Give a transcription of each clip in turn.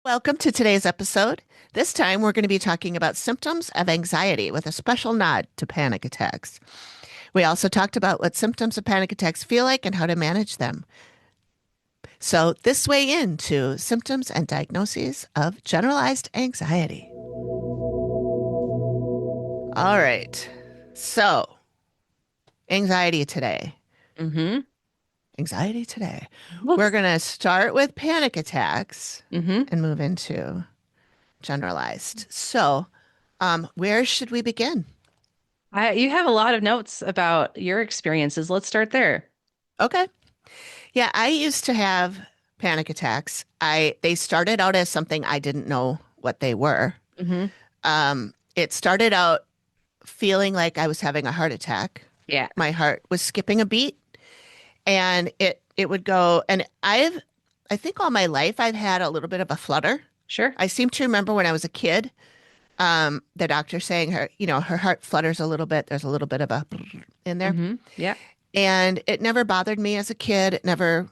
Welcome to today's episode. This time we're going to be talking about symptoms of anxiety with a special nod to panic attacks. We also talked about what symptoms of panic attacks feel like and how to manage them. So, this way into symptoms and diagnoses of generalized anxiety. All right. So, anxiety today. Mm-hmm. Anxiety today. We're Whoops. going to start with panic attacks Mm-hmm. and move into generalized. So, where should we begin? You have a lot of notes about your experiences. Let's start there. Okay. Yeah, I used to have panic attacks. They started out as something I didn't know what they were. Mm-hmm. It started out feeling like I was having a heart attack. Yeah, My heart was skipping a beat and it would go and I think all my life I've had a little bit of a flutter. sure. I seem to remember when I was a kid, the doctor saying her heart flutters a little bit. There's a little bit of a in there. Mm-hmm. Yeah. And it never bothered me as a kid. It never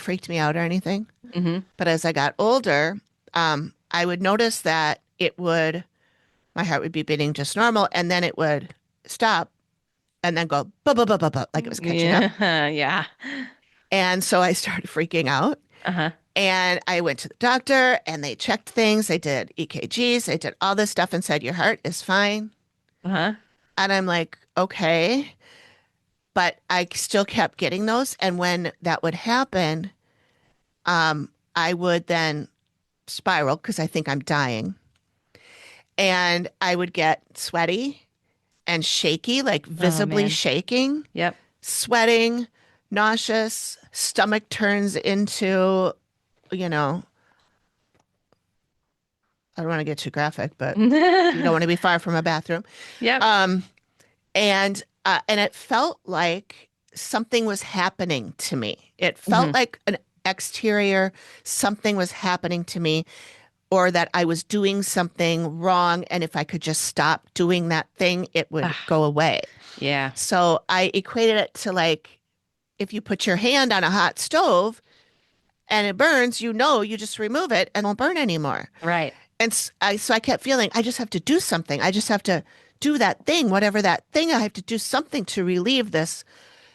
freaked me out or anything. Mm-hmm. But as I got older, I would notice that my heart would be beating just normal, and then it would stop and then go, bah, bah, bah, bah, bah, like it was catching up. Yeah. Yeah. And so I started freaking out. Uh-huh. And I went to the doctor and they checked things. They did EKGs, they did all this stuff and said, your heart is fine. Uh-huh. And I'm like, okay. But I still kept getting those. And when that would happen, I would then spiral because I think I'm dying. And I would get sweaty and shaky, like Oh visibly man. shaking, Yep. sweating, nauseous, stomach turns into, you know, I don't want to get too graphic, but you don't want to be far from a bathroom. Yep. Um, and it felt like something was happening to me. It Mm-hmm. felt like an exterior, something was happening to me, or that I was doing something wrong. And if I could just stop doing that thing, it would Ah, go away. yeah. So I equated it to like if you put your hand on a hot stove and it burns, you just remove it and it won't burn anymore. Right. And so I kept feeling I just have to do something. I just have to do that thing, whatever that thing. I have to do something to relieve this.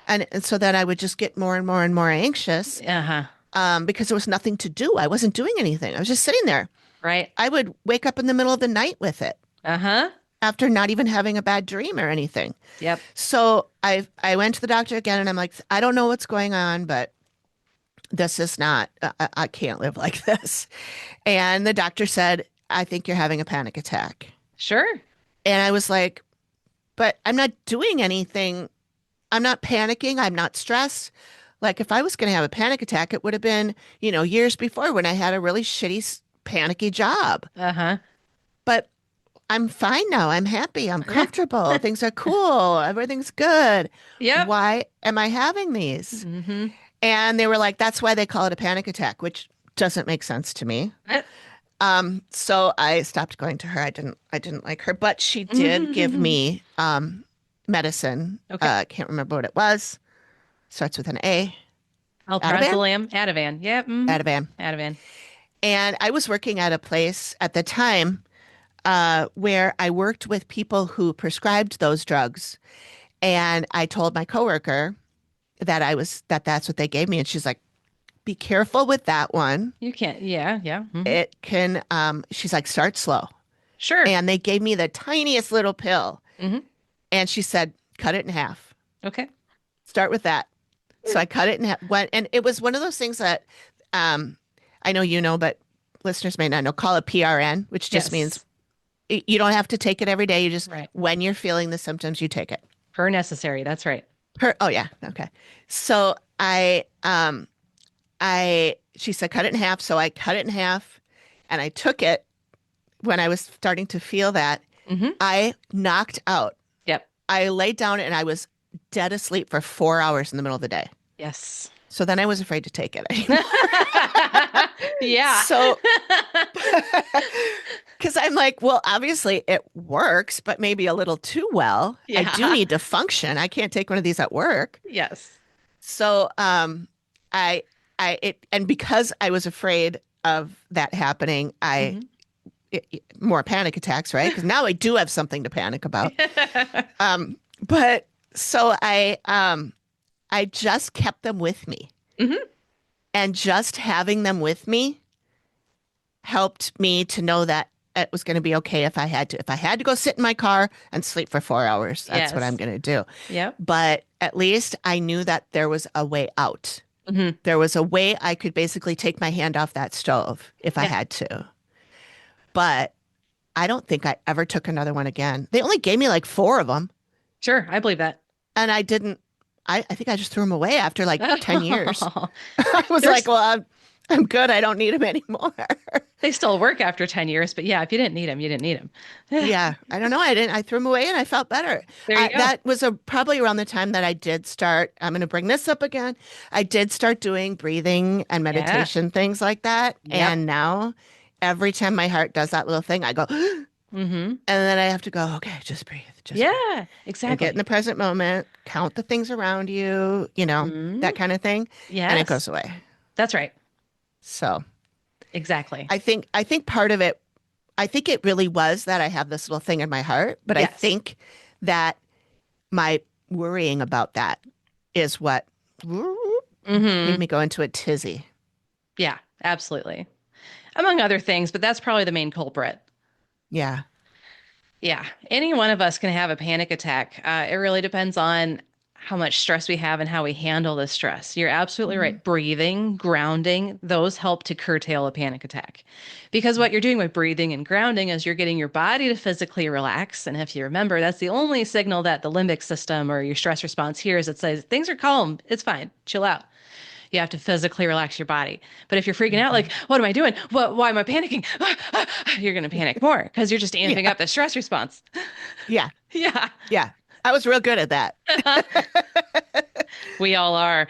And so then I would just get more and more and more anxious Uh-huh. because there was nothing to do. I wasn't doing anything. I was just sitting there. Right. I would wake up in the middle of the night with it Uh-huh. after not even having a bad dream or anything. Yep. So I went to the doctor again and I'm like, I don't know what's going on, but this is not, I can't live like this. And the doctor said, I think you're having a panic attack. Sure. And I was like, but I'm not doing anything. I'm not panicking. I'm not stressed. Like if I was going to have a panic attack, it would have been, years before when I had a really shitty, panicky job. Uh-huh. But I'm fine now. I'm happy. I'm comfortable. Things are cool. Everything's good. Yep. Why am I having these? Mm-hmm. And they were like, that's why they call it a panic attack, which doesn't make sense to me. So I stopped going to her. I didn't like her, but she did give me medicine. Okay. Can't remember what it was. Starts with an A. Ativan? Alprazolam, Ativan. Yep. Mm-hmm. Ativan. Ativan. And I was working at a place at the time where I worked with people who prescribed those drugs. And I told my coworker that's what they gave me. And she's like, be careful with that one. You can't. Yeah. Yeah. Mm-hmm. It can, she's like, start slow. Sure. And they gave me the tiniest little pill. Mm-hmm. And she said, cut it in half. Okay. Start with that. So I cut it in half. And it was one of those things that I know you know, but listeners may not know, call it PRN, which just Yes. means you don't have to take it every day. You just, Right. when you're feeling the symptoms, you take it. Per necessary. That's right. Oh yeah. Okay. So she said, cut it in half. So I cut it in half and I took it when I was starting to feel that. Mm-hmm. I knocked out. Yep. I laid down and I was dead asleep for 4 hours in the middle of the day. Yes. So then I was afraid to take it anymore. Yeah. So, because I'm like, well, obviously it works, but maybe a little too well. I do Yeah. need to function. I can't take one of these at work. Yes. So, and because I was afraid of that happening, Hmm. more panic attacks, right? Because now I do have something to panic about. But so I just kept them with me, Hmm. and just having them with me helped me to know that it was going to be okay if I had to. If I had to go sit in my car and sleep for 4 hours, that's what I'm Yes. going to do. Yep. But at least I knew that there was a way out. Hmm. There was a way I could basically take my hand off that stove if I Yeah. had to. But I don't think I ever took another one again. They only gave me like four of them, Sure. I believe that. and I didn't. I think I just threw them away after like 10 years. Oh, I was like, there's well, I'm good. I don't need them anymore. they still work after 10 years, but yeah, if you didn't need them, you didn't need them. Yeah, I don't know. I didn't. I threw them away and I felt better. There you go. That was probably around the time that I did start. I'm going to bring this up again. I did start doing breathing and Yeah. meditation things like that. Yep. And now every time my heart does that little thing, I go, and Hmm. then I have to go, okay, just breathe, Yeah, and get in exactly. the present moment, count the things around you, Hmm. that kind of thing. And it Yes, goes away. that's right. So Exactly. I think part of it, I think it really was that I have this little thing in my heart, but I Yes. think that my worrying about that is what made Hmm. me go into a tizzy. Yeah, absolutely. Among other things, but that's probably the main culprit. Yeah. Yeah, any one of us can have a panic attack. It really depends on how much stress we have and how we handle the stress. You're absolutely Hmm. right. Breathing, grounding, those help to curtail a panic attack. Because what you're doing with breathing and grounding is you're getting your body to physically relax. And if you remember, that's the only signal that the limbic system or your stress response hears. It says, things are calm. It's fine. Chill out. You have to physically relax your body. But if you're freaking out, like, Hmm. what am I doing? Why am I panicking? You're going to panic more because you're just amping Yeah. up the stress response. Yeah. Yeah, Yeah. I was real good at that. we all are.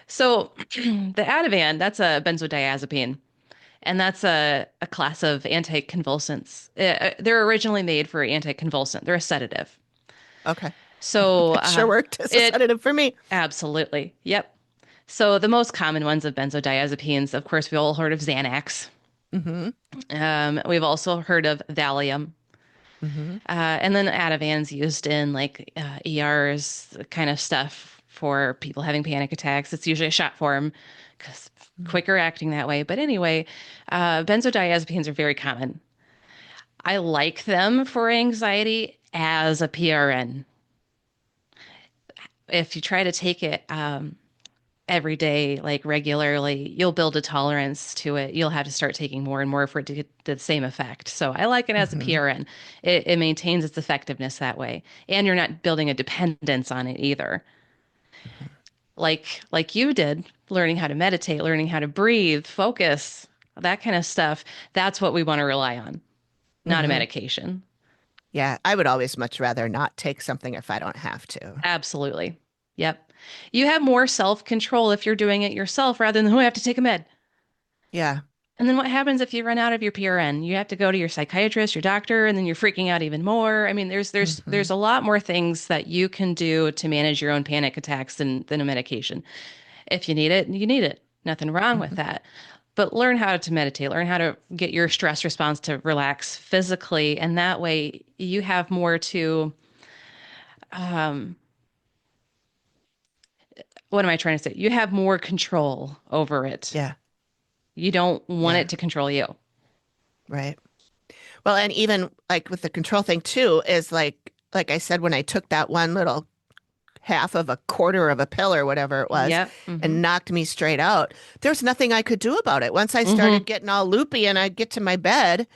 So the Ativan, that's a benzodiazepine, and that's a class of anticonvulsants. They're originally made for anticonvulsant. They're a sedative. Okay. So It sure worked as a it sedative for me. absolutely, yep. So the most common ones of benzodiazepines, of course, we've all heard of Xanax. Hmm. We've also heard of Valium. Hmm. And then Ativan's used in like ERs kind of stuff for people having panic attacks. It's usually a shot form because quicker acting that way. But anyway, benzodiazepines are very common. I like them for anxiety as a PRN. If you try to take it every day, like regularly, you'll build a tolerance to it. You'll have to start taking more and more for it to get the same effect. So I like it as a Hmm. PRN. It maintains its effectiveness that way. And you're not building a dependence on it either. Like you did, learning how to meditate, learning how to breathe, focus, that kind of stuff. That's what we want to rely on, not a Hmm. medication. Yeah. I would always much rather not take something if I don't have to. Absolutely. Yep. You have more self-control if you're doing it yourself rather than who have to take a med. Yeah. And then what happens if you run out of your PRN? You have to go to your psychiatrist, your doctor, and then you're freaking out even more. I mean, there's Hmm. a lot more things that you can do to manage your own panic attacks than a medication. If you need it, you need it. Nothing wrong with Hmm. that. But learn how to meditate, learn how to get your stress response to relax physically, and that way you have more to um what am I trying to say? You have more control over it. Yeah. You don't want Yeah. it to control you. Right. Well, and even like with the control thing too, is like I said, when I took that one little half of a quarter of a pill or whatever it was Yep. Mm-hmm. and knocked me straight out, there's nothing I could do about it. Once I Mm-hmm. started getting all loopy and I get to my bed,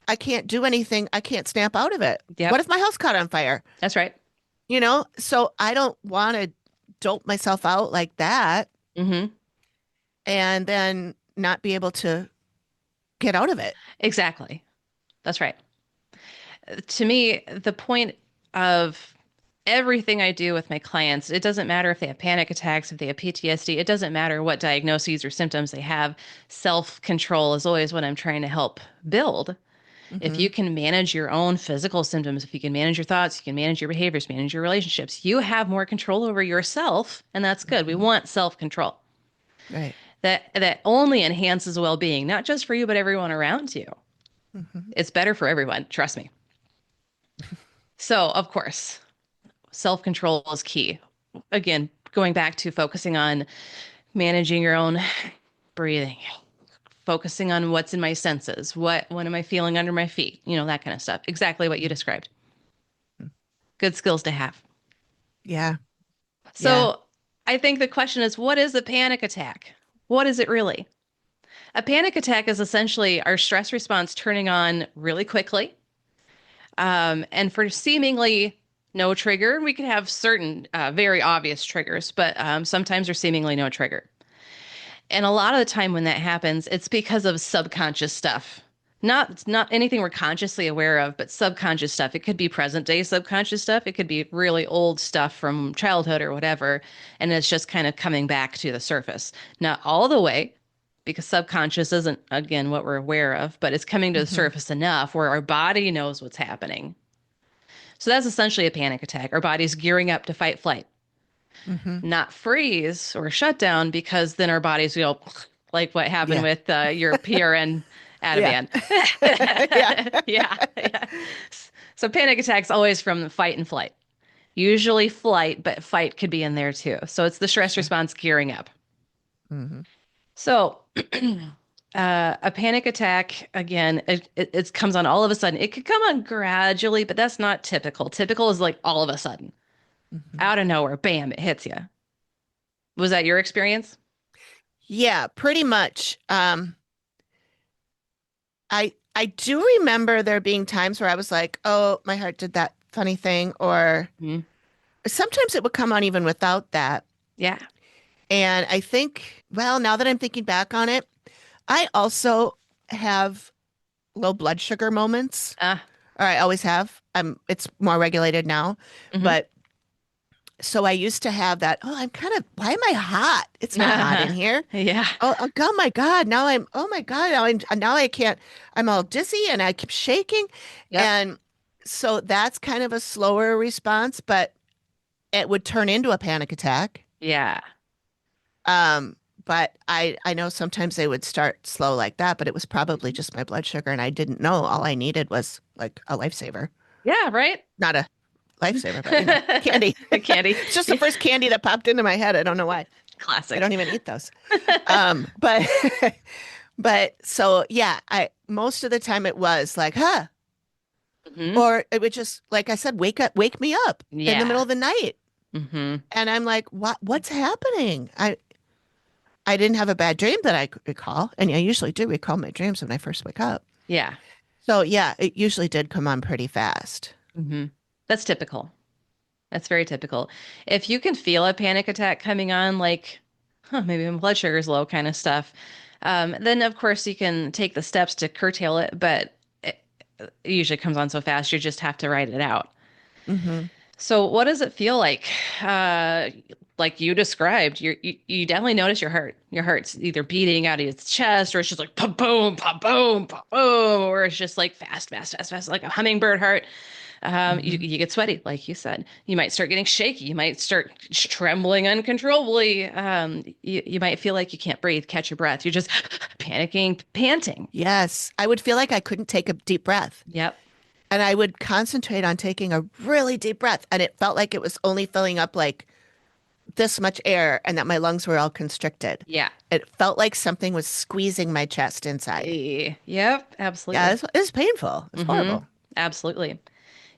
I can't do anything. I can't snap out of it. What Yep. if my house caught on fire? That's right. So I don't want to dope myself out like that Mm-hmm. and then not be able to get out of it. Exactly. That's right. To me, the point of everything I do with my clients, it doesn't matter if they have panic attacks, if they have PTSD, it doesn't matter what diagnoses or symptoms they have. Self-control is always what I'm trying to help build. If Hmm. you can manage your own physical symptoms, if you can manage your thoughts, you can manage your behaviors, manage your relationships, you have more control over yourself, and that's good. We Hmm. want self-control. Right. that only enhances well-being, not just for you, but everyone around you. Hmm. It's better for everyone, trust me. So, of course, self-control is key. Again, going back to focusing on managing your own breathing, focusing on what's in my senses, what am I feeling under my feet, that kind of stuff. Exactly what you described. Good skills to have. Yeah. Yeah. So, I think the question is, what is a panic attack? What is it really? A panic attack is essentially our stress response turning on really quickly. And for seemingly no trigger, we can have certain very obvious triggers, but sometimes there's seemingly no trigger. And a lot of the time when that happens, it's because of subconscious stuff. Not anything we're consciously aware of, but subconscious stuff. It could be present day subconscious stuff. It could be really old stuff from childhood or whatever. And it's just kind of coming back to the surface. Not all the way, because subconscious isn't, again, what we're aware of, but it's coming to the Hmm. surface enough where our body knows what's happening. So that's essentially a panic attack. Our body's gearing up to fight, flight, Hmm. not freeze or shut down, because then our bodies go like what happened Yeah. with your PRN Yeah. Ativan. Yeah. Yeah, yeah. So panic attacks always from fight and flight. Usually flight, but fight could be in there too. So it's the stress Sure. response gearing up. Hmm. So a panic attack, again, it comes on all of a sudden. It could come on gradually, but that's not typical. Typical is like all of a sudden, Hmm. out of nowhere, bam, it hits you. Was that your experience? Yeah, pretty much. I do remember there being times where I was like, "Oh, my heart did that funny thing," or Mhm. sometimes it would come on even without that. Yeah. And I think, well, now that I'm thinking back on it, I also have low blood sugar moments, Ah. or I always have. It's more regulated now, Hmm. but so I used to have that. Oh, I'm kind of, why am I hot? It's not hot in here. Yeah. Oh my God. Oh my God. Now I can't, I'm all dizzy and I keep shaking. Yep. And so that's kind of a slower response, but it would turn into a panic attack. Yeah. Um, but I know sometimes they would start slow like that, but it was probably just my blood sugar and I didn't know. All I needed was like a lifesaver. Yeah, right? Not a lifesaver, but candy. The candy. It's just the Yeah. first candy that popped into my head. I don't know why. I Classic. don't even eat those. But but so yeah, I most of the time it was like, huh, Hmm. or it would just like I said, wake me up in the middle Yeah. of the night. Hmm. And I'm like, what's happening? I didn't have a bad dream that I could recall, and I usually do recall my dreams when I first wake up. Yeah. So yeah, it usually did come on pretty fast. Hmm. That's typical. That's very typical. If you can feel a panic attack coming on, like, maybe my blood sugar's low kind of stuff, then of course you can take the steps to curtail it, but it usually comes on so fast you just have to write it out. Hmm. So what does it feel like? Like you described, you definitely notice your heart. Your heart's either beating out of its chest, or it's just like pop boom, pop boom, pop boom, or it's just like fast, fast, fast, fast, like a hummingbird heart. Hmm. You get sweaty, like you said. You might start getting shaky. You might start trembling uncontrollably. You might feel like you can't breathe, catch your breath. You're just panicking, panting. Yes, I would feel like I couldn't take a deep breath. Yep. And I would concentrate on taking a really deep breath. And it felt like it was only filling up like this much air and that my lungs were all constricted. Yeah. It felt like something was squeezing my chest inside. Yep. Yeah, Absolutely. it's painful. It's Hmm. horrible. Absolutely.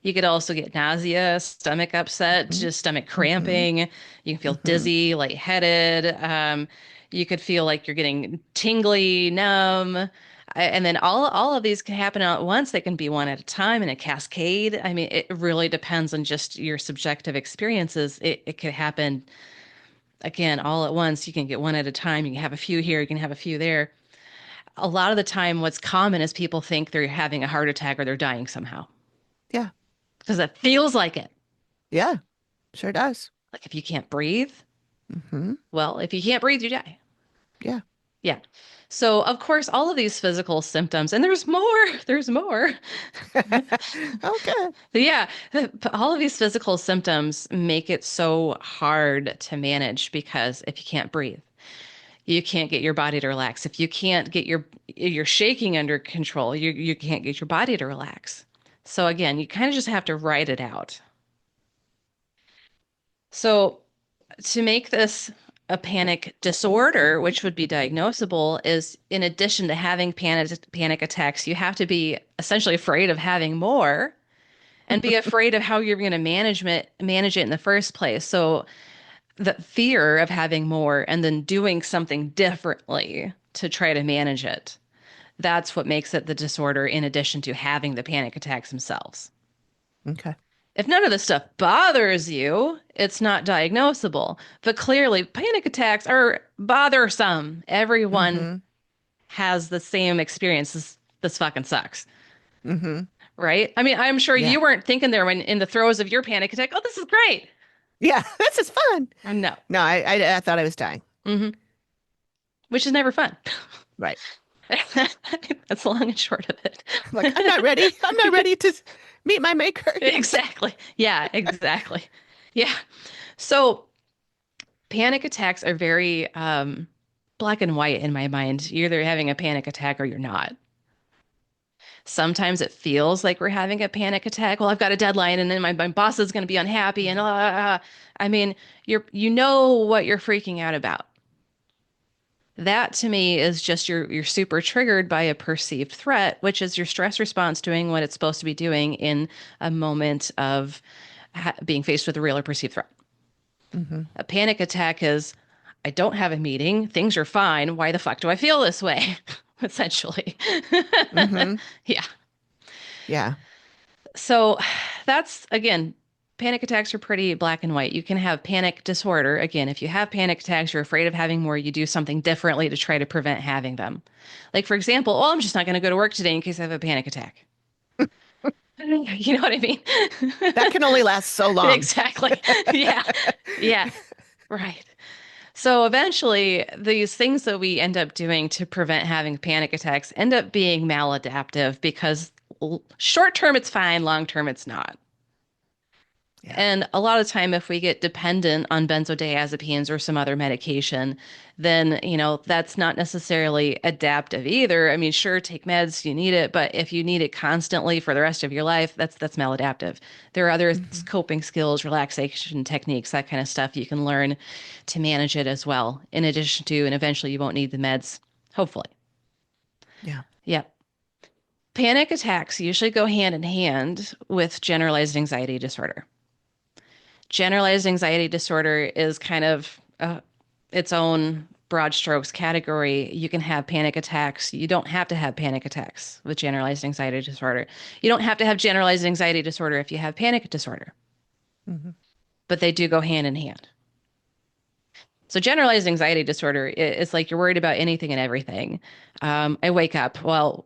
You could also get nausea, stomach upset, Hmm. just stomach Hmm. cramping. You can feel Hmm. dizzy, lightheaded. You could feel like you're getting tingly, numb. And then all of these can happen all at once. They can be one at a time in a cascade. I mean, it really depends on just your subjective experiences. It could happen again all at once. You can get one at a time. You can have a few here, you can have a few there. A lot of the time, what's common is people think they're having a heart attack or they're dying somehow Yeah. because it feels like it. Yeah. Sure does. Like if you can't breathe, Hmm. well, if you can't breathe, you die. Yeah. Yeah. So, of course, all of these physical symptoms, and there's more, there's more. Okay. But yeah, all of these physical symptoms make it so hard to manage because if you can't breathe, You can't get your body to relax. If you can't get your shaking under control, you can't get your body to relax. So again, you kind of just have to write it out. So to make this a panic disorder, which would be diagnosable, is in addition to having panic attacks, you have to be essentially afraid of having more and be afraid of how you're going to manage it in the first place. So the fear of having more and then doing something differently to try to manage it. That's what makes it the disorder in addition to having the panic attacks themselves. Okay. If none of this stuff bothers you, it's not diagnosable. But clearly, panic attacks are bothersome. Everyone Mm-hmm. has the same experience. This fucking sucks, Mm-hmm. right? I mean, I'm sure Yeah. you weren't thinking there when in the throes of your panic attack, oh, this is great. Yeah. This is fun. No. No, I thought I was dying. Hmm. Which is never fun. Right. That's long and short of it. I'm like, I'm not ready. I'm not ready to meet my maker yet. Exactly. Yeah, exactly. Yeah. So panic attacks are very black and white in my mind. You're either having a panic attack or you're not. Sometimes it feels like we're having a panic attack. Well, I've got a deadline and then my boss is going to be unhappy and I mean, you know what you're freaking out about. That to me is just you're super triggered by a perceived threat, which is your stress response doing what it's supposed to be doing in a moment of being faced with a real or perceived threat. Mm-hmm. A panic attack is, I don't have a meeting, things are fine. Why the fuck do I feel this way? Essentially. Mm-hmm. Yeah. Yeah. So that's again, panic attacks are pretty black and white. You can have panic disorder. Again, if you have panic attacks, you're afraid of having more, you do something differently to try to prevent having them. Like, for example, oh, I'm just not going to go to work today in case I have a panic attack. You know what I mean? That can only last so long. Exactly. Yeah. Yeah. Right. So eventually, these things that we end up doing to prevent having panic attacks end up being maladaptive because short term it's fine, long term it's not. Yeah. And a lot of time, if we get dependent on benzodiazepines or some other medication, then, that's not necessarily adaptive either. I mean, sure, take meds, you need it, but if you need it constantly for the rest of your life, that's maladaptive. There are other Mm-hmm. coping skills, relaxation techniques, that kind of stuff you can learn to manage it as well, in addition to, and eventually you won't need the meds, hopefully. Yeah. Yep. Panic attacks usually go hand in hand with generalized anxiety disorder. Generalized anxiety disorder is kind of its own broad strokes category. You can have panic attacks. You don't have to have panic attacks with generalized anxiety disorder. You don't have to have generalized anxiety disorder if you have panic disorder, Mm-hmm. but they do go hand in hand. So generalized anxiety disorder is like you're worried about anything and everything. I wake up, well,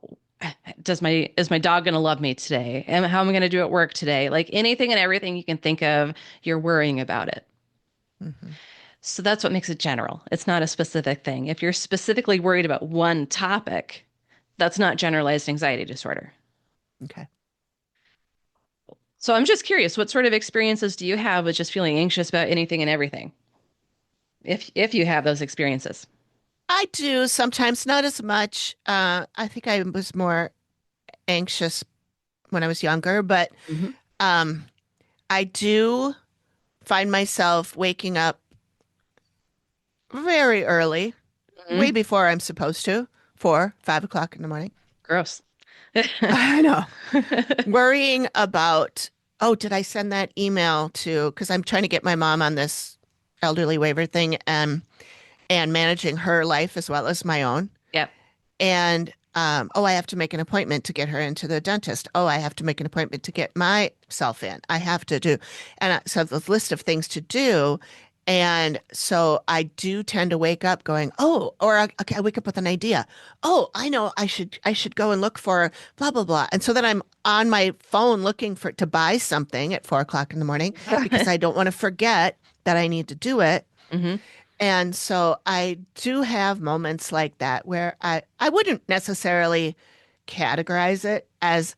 is my dog going to love me today? And how am I going to do at work today? Like anything and everything you can think of, you're worrying about it. Mm-hmm. So that's what makes it general. It's not a specific thing. If you're specifically worried about one topic, that's not generalized anxiety disorder. Okay. So I'm just curious, what sort of experiences do you have with just feeling anxious about anything and everything? If you have those experiences. I do sometimes, not as much. I think I was more anxious when I was younger, but Hmm. um, I do find myself waking up very early, way Hmm. before I'm supposed to, 4, 5 o'clock in the morning. Gross. I know. Worrying about, oh, did I send that email to, because I'm trying to get my mom on this elderly waiver thing and managing her life as well as my own. Yep. And oh, I have to make an appointment to get her into the dentist. Oh, I have to make an appointment to get myself in. I have to do, and so the list of things to do. And so I do tend to wake up going, oh, or okay, I wake up with an idea. Oh, I know I should go and look for blah blah blah. And so then I'm on my phone looking for to buy something at 4 o'clock in the morning because I don't want to forget that I need to do it. Hmm. And so I do have moments like that where I wouldn't necessarily categorize it as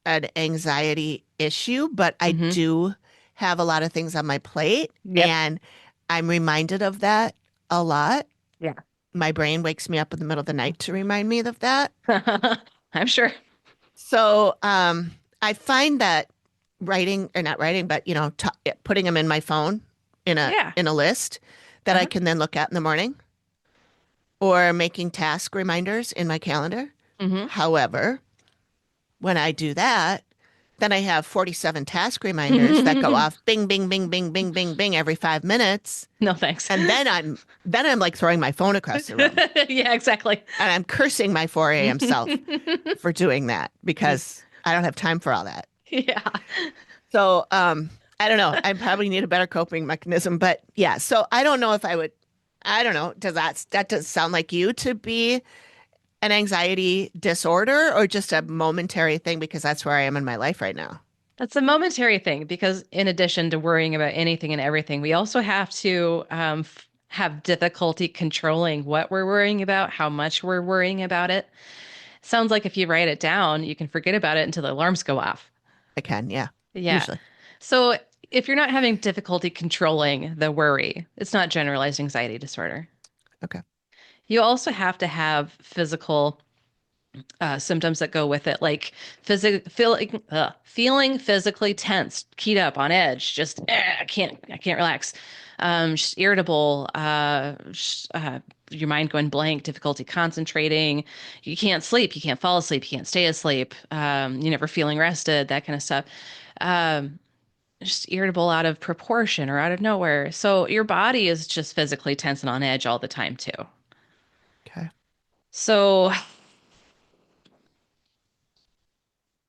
an anxiety issue, but I Hmm. do have a lot of things on my plate Yep. and I'm reminded of that a lot. Yeah. my brain wakes me up in the middle of the night to remind me of that. I'm sure. So I find that writing or not writing, but t putting them in my phone Yeah. in a list that I Uh-huh. can then look at in the morning or making task reminders in my calendar. Hmm. However, when I do that, then I have 47 task reminders that go off bing, bing, bing, bing, bing, bing, bing every 5 minutes. No thanks. And then I'm like throwing my phone across the room Yeah, exactly. and I'm cursing my 4 a.m. self for doing that because I don't have time for all that. Yeah. So, I don't know. I probably need a better coping mechanism, but yeah. So I don't know if I would, I don't know. That does sound like you to be an anxiety disorder or just a momentary thing because that's where I am in my life right now. That's a momentary thing because, in addition to worrying about anything and everything, we also have to have difficulty controlling what we're worrying about, how much we're worrying about it. Sounds like if you write it down, you can forget about it until the alarms go off. I can, yeah, Yeah. usually. So, if you're not having difficulty controlling the worry, it's not generalized anxiety disorder. Okay. You also have to have physical symptoms that go with it, like feeling physically tense, keyed up, on edge, just I can't relax, just irritable, your mind going blank, difficulty concentrating, you can't sleep, you can't fall asleep, you can't stay asleep, you never feeling rested, that kind of stuff. Um, just irritable out of proportion or out of nowhere. So your body is just physically tense and on edge all the time too. Okay. So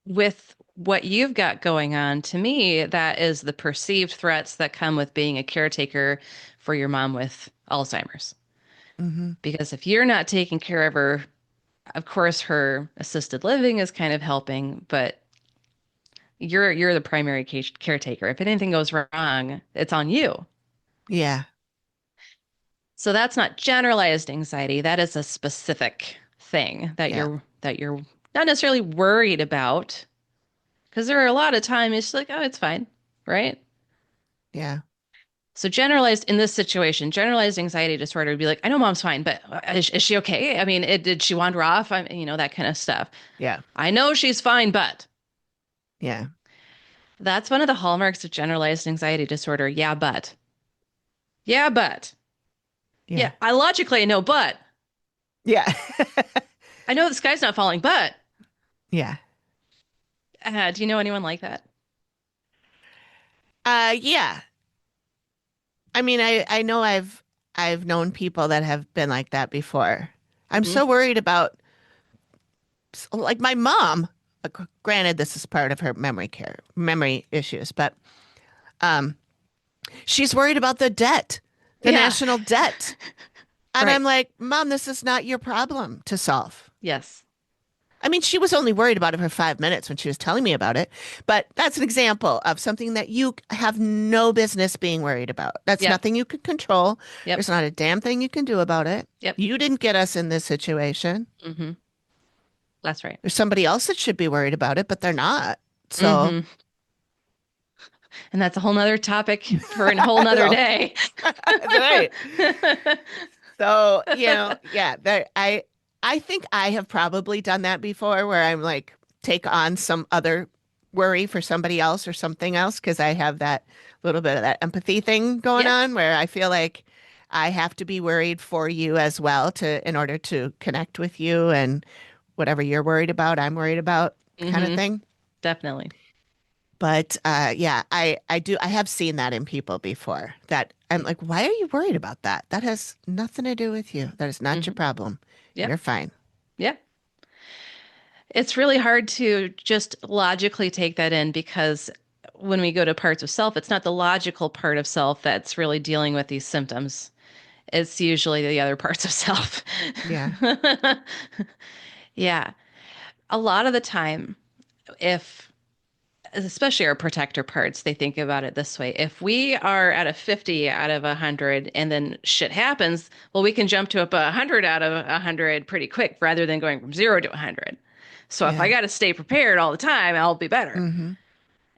with what you've got going on, to me, that is the perceived threats that come with being a caretaker for your mom with Alzheimer's. Hmm. Because if you're not taking care of her, of course, her assisted living is kind of helping, but you're the primary caretaker. If anything goes wrong, it's on you. Yeah. So that's not generalized anxiety. That is a specific thing that Yeah. you're not necessarily worried about. Because there are a lot of times it's like, oh, it's fine, right? Yeah. So generalized in this situation, generalized anxiety disorder would be like, I know mom's fine, but is she okay? I mean, did she wander off? That kind of stuff. Yeah. I know she's fine, but Yeah. that's one of the hallmarks of generalized anxiety disorder. Yeah, but. Yeah, but. Yeah, Yeah. I logically know, but. Yeah. I know the sky's not falling, but. Yeah. Do you know anyone like that? Yeah. I mean, I know I've known people that have been like that before. I'm Hmm. so worried about like my mom. Granted, this is part of her memory issues, but um, she's worried about the debt, the Yeah. national debt. And I'm Right. like, Mom, this is not your problem to solve. Yes. I mean, she was only worried about it for 5 minutes when she was telling me about it, but that's an example of something that you have no business being worried about. That's Yep. nothing you can control. Yep. There's not a damn thing you can do about it. Yep. You didn't get us in this situation. Hmm. That's right. There's somebody else that should be worried about it, but they're not. So, Hmm. And that's a whole nother topic for a whole nother so day. that's right. So, yeah, I think I have probably done that before where I'm like take on some other worry for somebody else or something else because I have that little bit of that empathy thing going Yeah. on where I feel like I have to be worried for you as well to in order to connect with you and whatever you're worried about, I'm worried about kind of Hmm. thing. Definitely. But yeah, I have seen that in people before that I'm like, why are you worried about that? That has nothing to do with you. That is not your Hmm. problem. Yep. You're fine. Yep. It's really hard to just logically take that in because when we go to parts of self, it's not the logical part of self that's really dealing with these symptoms. It's usually the other parts of self. Yeah. Yeah. A lot of the time, if especially our protector parts, they think about it this way. If we are at a 50 out of 100 and then shit happens, well, we can jump to up 100 out of 100 pretty quick rather than going from 0 to 100. So if I Yeah. got to stay prepared all the time, I'll be better. Mm-hmm.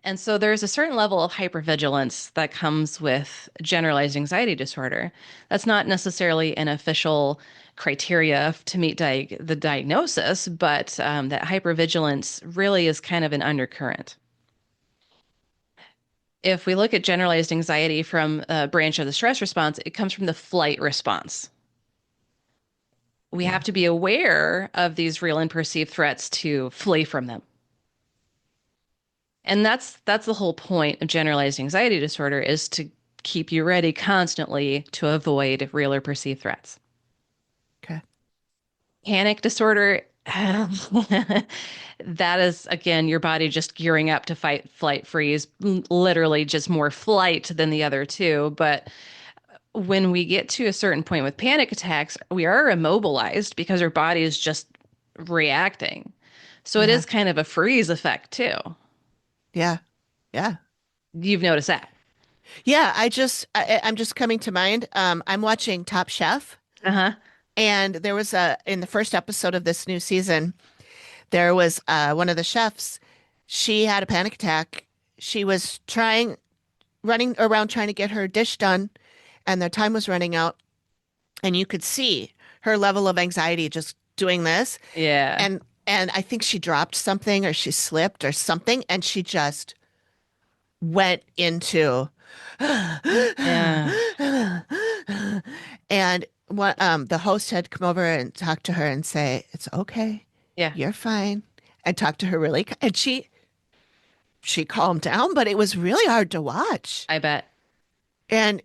And so there's a certain level of hypervigilance that comes with generalized anxiety disorder. That's not necessarily an official criteria to meet the diagnosis, but that hypervigilance really is kind of an undercurrent. If we look at generalized anxiety from a branch of the stress response, it comes from the flight response. We have Yeah. to be aware of these real and perceived threats to flee from them. And that's the whole point of generalized anxiety disorder is to keep you ready constantly to avoid real or perceived threats. Okay. Panic disorder, that is again your body just gearing up to fight, flight, freeze, literally just more flight than the other two. But when we get to a certain point with panic attacks, we are immobilized because our body is just reacting. So it Yeah. is kind of a freeze effect too. Yeah. Yeah. You've noticed that. Yeah. I'm just coming to mind. I'm watching Top Chef, Uh-huh. and there was in the first episode of this new season, there was one of the chefs. She had a panic attack. She was running around trying to get her dish done, and the time was running out. And you could see her level of anxiety just doing this. Yeah. And I think she dropped something or she slipped or something, and she just went into Yeah. and what the host had come over and talk to her and say, "It's okay. Yeah. You're fine." And talk to her really, and she calmed down, but it was really hard to watch. I bet. And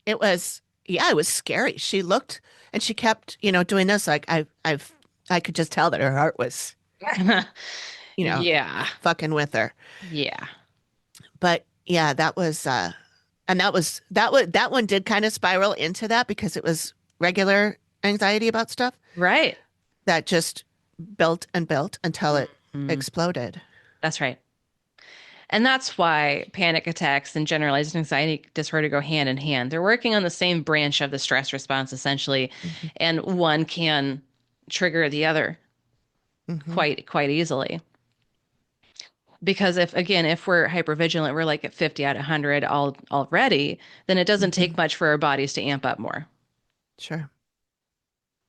it was, yeah, it was scary. She looked and she kept, doing this like I could just tell that her heart was, you know, Yeah. fucking with her. Yeah. But yeah, that was and that one did kind of spiral into that because it was regular anxiety about stuff Right. that just built and built until it Mhm. exploded. That's right. And that's why panic attacks and generalized anxiety disorder go hand in hand. They're working on the same branch of the stress response, essentially, Hmm. and one can trigger the other Hmm. quite easily. Because if we're hypervigilant, we're like at 50 out of 100 already, then it doesn't Hmm. take much for our bodies to amp up more. Sure.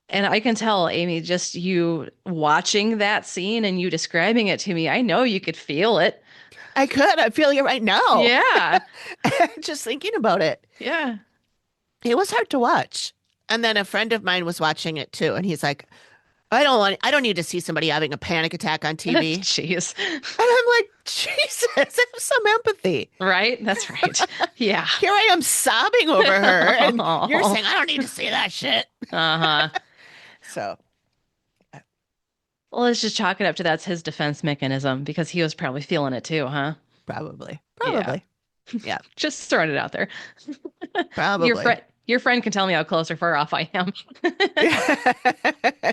And I can tell, Amy, just you watching that scene and you describing it to me, I know you could feel it. I could. I feel you right now. Yeah. Just thinking about it. Yeah. It was hard to watch. And then a friend of mine was watching it too, and he's like, I don't need to see somebody having a panic attack on TV. And Jeez. I'm like, Jesus, have some empathy. Right? That's right. Yeah. Here I am sobbing over her, and you're Oh. saying I don't need to see that shit. Uh-huh. So, Well, let's just chalk it up to that's his defense mechanism because he was probably feeling it too, huh? probably, Yeah. probably, yeah, Just throwing it out there. probably. Your friend can tell me how close or far off I am.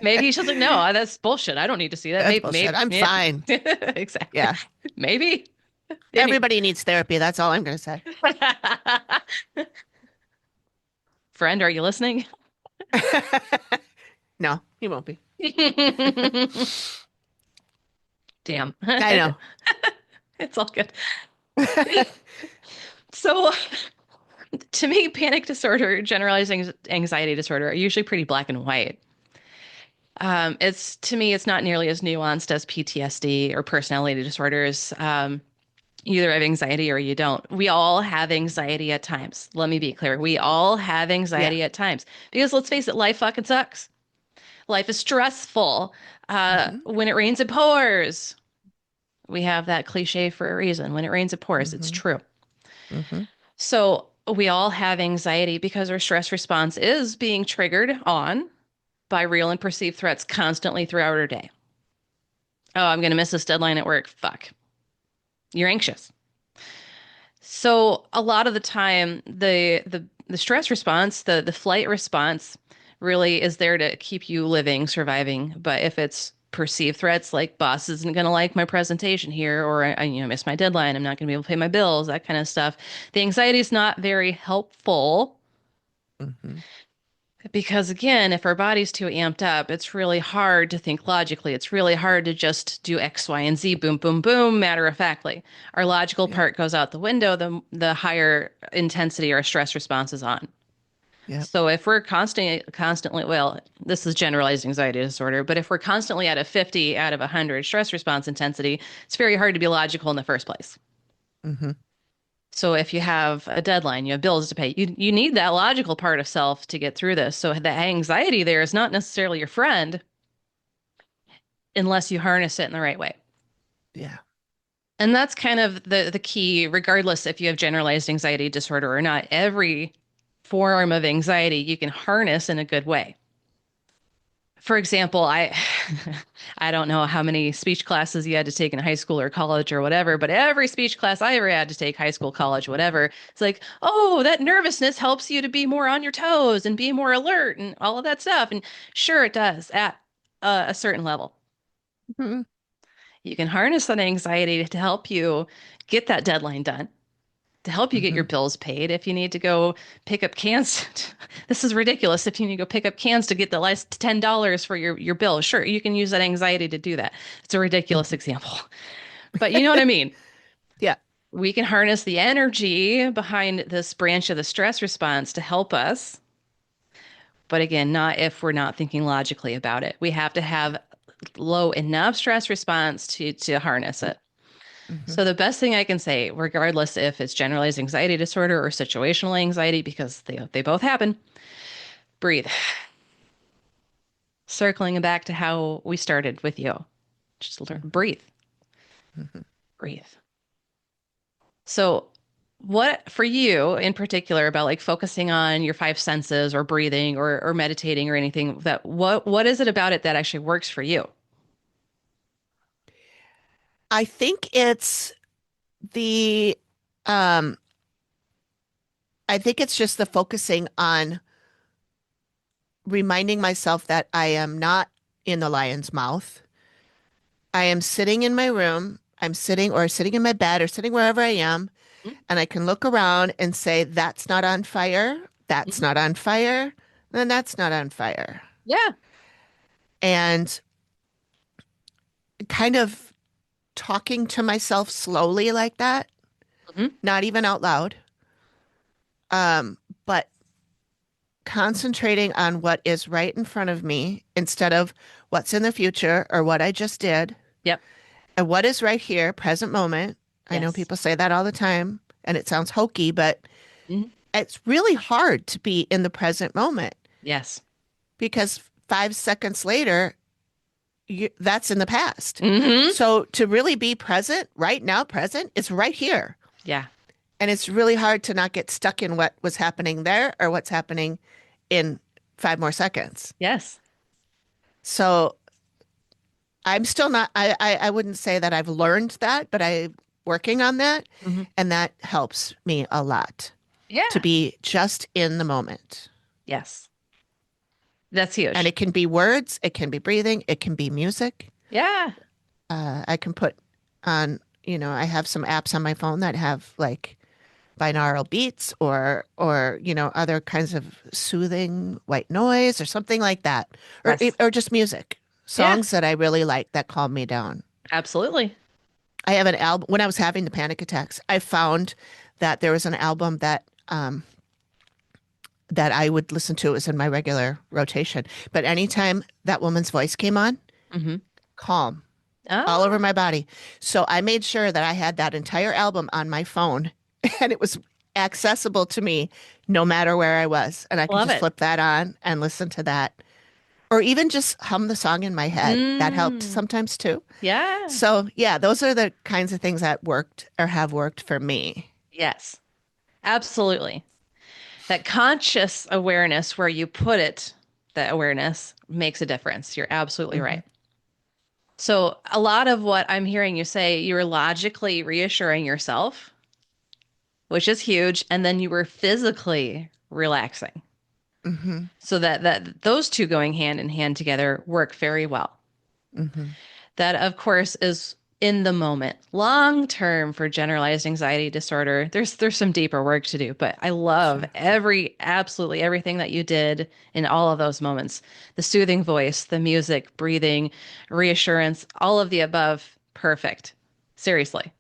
Maybe he's just like, no, that's bullshit. I don't need to see that. That's bullshit. I'm Yeah. fine. Exactly. Yeah, Maybe. Any everybody needs therapy. That's all I'm going to say. friend, are you listening? No, he won't be. Damn. I know. It's all good. So, to me, panic disorder, generalized anxiety disorder are usually pretty black and white. It's to me, it's not nearly as nuanced as PTSD or personality disorders. You either have anxiety or you don't. We all have anxiety at times. Let me be clear. We all have Yeah. anxiety at times because let's face it, life fucking sucks. Life is stressful. Hmm. When it rains, it pours. We have that cliche for a reason. When it rains, it pours. It's Hmm. true. Hmm. So we all have anxiety because our stress response is being triggered on by real and perceived threats constantly throughout our day. Oh, I'm going to miss this deadline at work. Fuck. You're anxious. So a lot of the time, the stress response, the flight response, really is there to keep you living, surviving. But if it's perceived threats like boss isn't going to like my presentation here, or I miss my deadline, I'm not going to be able to pay my bills, that kind of stuff, the anxiety is not very helpful. Hmm. Because again, if our body's too amped up, it's really hard to think logically. It's really hard to just do X, Y, and Z, boom, boom, boom, matter of factly. Our logical Yeah. part goes out the window, the higher intensity our stress response is on. Yep. So if we're constantly, well, this is generalized anxiety disorder, but if we're constantly at a 50 out of 100 stress response intensity, it's very hard to be logical in the first place. Mm-hmm. So if you have a deadline, you have bills to pay, you need that logical part of self to get through this. So the anxiety there is not necessarily your friend unless you harness it in the right way. Yeah. And that's kind of the key, regardless if you have generalized anxiety disorder or not. Every form of anxiety you can harness in a good way. For example, I don't know how many speech classes you had to take in high school or college or whatever, but every speech class I ever had to take, high school, college, whatever, it's like, oh, that nervousness helps you to be more on your toes and be more alert and all of that stuff. And sure, it does at a certain level. Mm-hmm. You can harness that anxiety to help you get that deadline done, to help you get your Mm-hmm. bills paid. If you need to go pick up cans, this is ridiculous. If you need to go pick up cans to get the last $10 for your bill, sure, you can use that anxiety to do that. It's a ridiculous Mm-hmm. example, but you know what I mean. Yeah. We can harness the energy behind this branch of the stress response to help us. But again, not if we're not thinking logically about it. We have to Yeah. have low enough stress response to harness it. Mm-hmm. So the best thing I can say, regardless if it's generalized anxiety disorder or situational anxiety, because they both happen, breathe. Circling back to how we started with you, just Mm-hmm. breathe, Mm-hmm. breathe. So what for you in particular about like focusing on your five senses or breathing or meditating or anything that what is it about it that actually works for you? I think it's the um I think it's just the focusing on reminding myself that I am not in the lion's mouth. I am sitting in my room. I'm sitting in my bed or sitting wherever I am, and I can look around and say, that's not on fire. That's Mm-hmm. not on fire. Then that's not on fire. Yeah. And kind of talking to myself slowly like that, Hmm. not even out loud, but concentrating on what is right in front of me instead of what's in the future or what I just did Yep. and what is right here, present moment. I know Yes. people say that all the time and it sounds hokey, but Hmm. it's really hard to be in the present moment Yes. because 5 seconds later, that's in the past. Hmm. So to really be present right now, present, it's right here. Yeah. And it's really hard to not get stuck in what was happening there or what's happening in 5 more seconds. Yes. So I'm still not, I wouldn't say that I've learned that, but I'm working on that. Hmm. And that helps me a lot to Yeah. be just in the moment. Yes. That's And huge. it can be words, it can be breathing, it can be music. Yeah. I can put on, I have some apps on my phone that have like binaural beats or other kinds of soothing white noise or something like that, or Yes. or just music, Yeah. songs that I really like that calm me down. Absolutely. I have an album when I was having the panic attacks. I found that there was an album that I would listen to. It was in my regular rotation, but anytime that woman's voice came on, Hmm. calm all over Oh, my body. So I made sure that I had that entire album on my phone and it was accessible to me no matter where I was. And I could love just it. flip that on and listen to that. Or even just hum the song in my head. That helped Mm, sometimes too. yeah. So, yeah, those are the kinds of things that worked or have worked for me. Yes. Absolutely. That conscious awareness where you put it, that awareness makes a difference. You're absolutely Hmm. right. So, a lot of what I'm hearing you say, you were logically reassuring yourself, which is huge, and then you were physically relaxing. Hmm. So that those two going hand in hand together work very well. Hmm. That, of course, is in the moment. Long term for generalized anxiety disorder, there's some deeper work to do, but I love Sure. absolutely everything that you did in all of those moments. The soothing voice, the music, breathing, reassurance, all of the above. Perfect. Seriously. You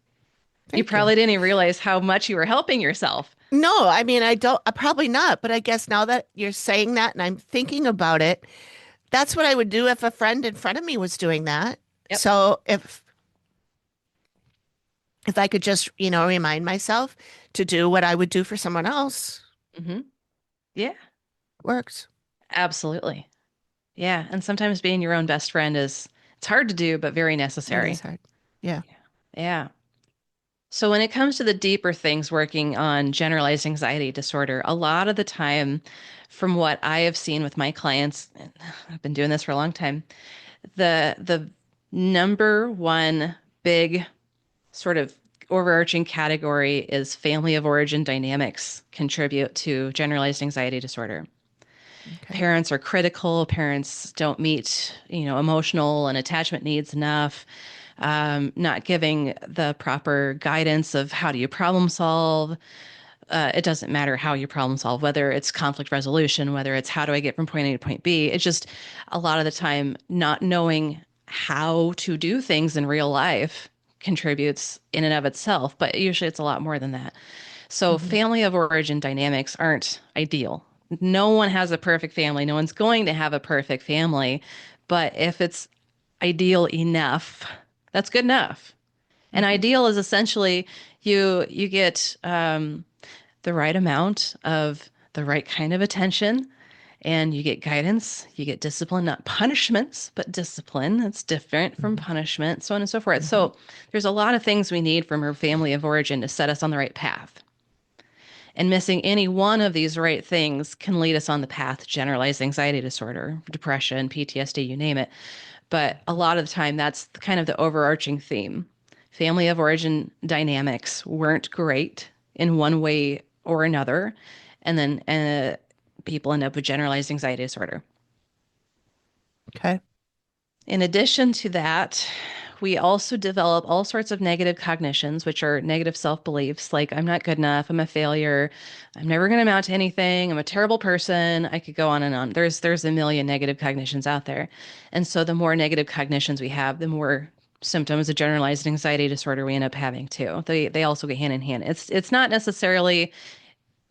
Thank you. probably didn't even realize how much you were helping yourself. No, I mean, I don't, probably not, but I guess now that you're saying that and I'm thinking about it, that's what I would do if a friend in front of me was doing that. Yep. So if I could just, remind myself to do what I would do for someone else, Hmm. Yeah, works. absolutely. Yeah. And sometimes being your own best friend it's hard to do, but very It is necessary. hard. Yeah. Yeah. So when it comes to the deeper things working on generalized anxiety disorder, a lot of the time, from what I have seen with my clients, and I've been doing this for a long time, the number one big sort of overarching category is family of origin dynamics contribute to generalized anxiety disorder. Okay. Parents are critical, parents don't meet, emotional and attachment needs enough, not giving the proper guidance of how do you problem solve. It doesn't matter how you problem solve, whether it's conflict resolution, whether it's how do I get from point A to point B. It's just a lot of the time not knowing how to do things in real life contributes in and of itself, but usually it's a lot more than that. So Hmm. family of origin dynamics aren't ideal. No one has a perfect family. No one's going to have a perfect family, but if it's ideal enough, that's good enough. And Hmm. ideal is essentially you get the right amount of the right kind of attention and you get guidance, you get discipline, not punishments, but discipline. It's different from Hmm. punishment, so on and so forth. Hmm. So there's a lot of things we need from our family of origin to set us on the right path. And missing any one of these right things can lead us on the path to generalized anxiety disorder, depression, PTSD, you name it. But a lot of the time, that's kind of the overarching theme. Family of origin dynamics weren't great in one way or another. And then people end up with generalized anxiety disorder. Okay. In addition to that, we also develop all sorts of negative cognitions, which are negative self beliefs like, I'm not good enough, I'm a failure, I'm never going to amount to anything, I'm a terrible person. I could go on and on. There's a million negative cognitions out there. And so the more negative cognitions we have, the more symptoms of generalized anxiety disorder we end up having too. They also go hand in hand. It's not necessarily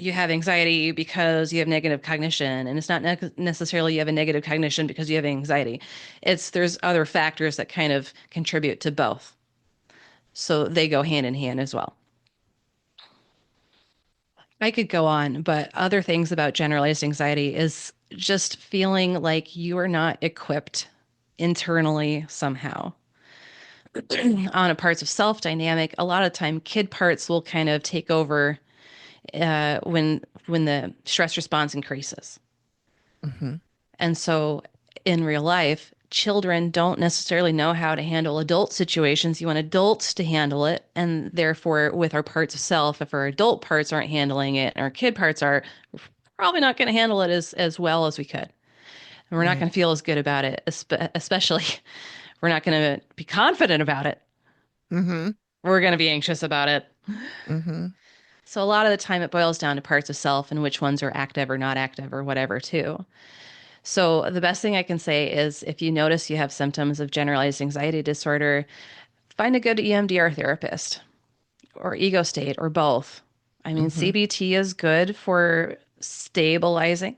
you have anxiety because you have negative cognition, and it's not necessarily you have a negative cognition because you have anxiety. It's there's other factors that kind of contribute to both, so they go hand in hand as well. I could go on, but other things about generalized anxiety is just feeling like you are not equipped internally somehow on a parts of self dynamic. A lot of time kid parts will kind of take over when the stress response increases. Hmm. And so in real life, children don't necessarily know how to handle adult situations. You want adults to handle it. And therefore, with our parts of self, if our adult parts aren't handling it and our kid parts are, we're probably not going to handle it as well as we could. And we're not Right. going to feel as good about it, especially we're not going to be confident about it. Hmm. We're going to be anxious about it. Hmm. So a lot of the time it boils down to parts of self and which ones are active or not active or whatever too. So, the best thing I can say is if you notice you have symptoms of generalized anxiety disorder, find a good EMDR therapist or ego state or both. I mean, Hmm. CBT is good for stabilizing,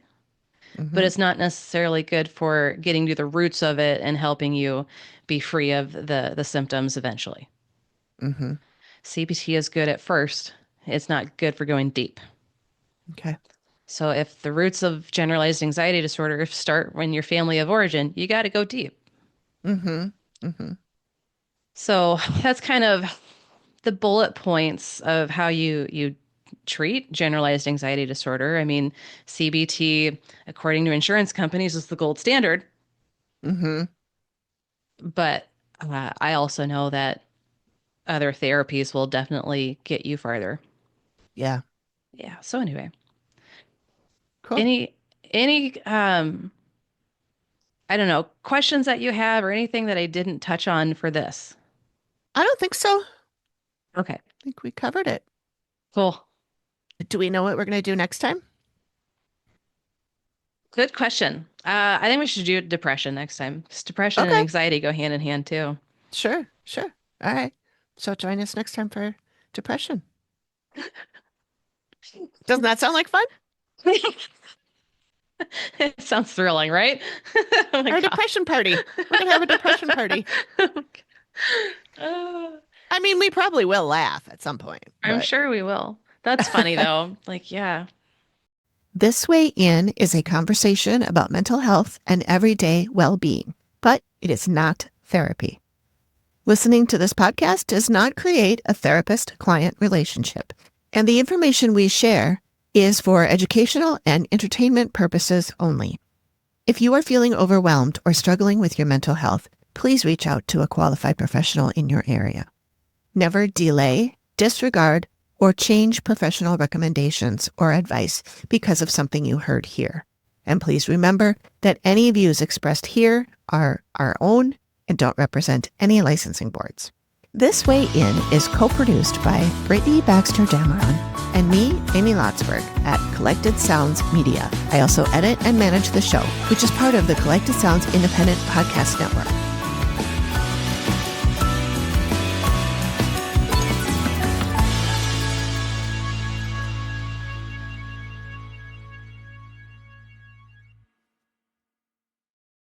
but Hmm. it's not necessarily good for getting to the roots of it and helping you be free of the symptoms eventually. Hmm. CBT is good at first, it's not good for going deep. Okay. So, if the roots of generalized anxiety disorder start when your family of origin, you got to go deep. Hmm. Hmm. So that's kind of the bullet points of how you treat generalized anxiety disorder. I mean, CBT, according to insurance companies, is the gold standard, Hmm. but I also know that other therapies will definitely get you farther. Yeah. Yeah. So anyway, Cool. any I don't know, questions that you have or anything that I didn't touch on for this? I don't think so. I Okay. think we covered it. Cool. Do we know what we're going to do next time? Good question. I think we should do depression next time, 'cause depression and Okay. anxiety go hand in hand too. Sure. Sure. All right. So join us next time for depression. Doesn't that sound like fun? It sounds thrilling, right? Oh my Or a God. depression party. We're going to have a depression party. Uh, I mean, we probably will laugh at some point, I'm but sure we will. That's funny though. Like, yeah. This Way In is a conversation about mental health and everyday well-being, but it is not therapy. Listening to this podcast does not create a therapist-client relationship, and the information we share is for educational and entertainment purposes only. If you are feeling overwhelmed or struggling with your mental health, please reach out to a qualified professional in your area. Never delay, disregard, or change professional recommendations or advice because of something you heard here. And please remember that any views expressed here are our own and don't represent any licensing boards. This Way In is co-produced by Brittney Baxter-Dameron and me, Amy Lotsberg, at Collected Sounds Media. I also edit and manage the show, which is part of the Collected Sounds Independent Podcast Network.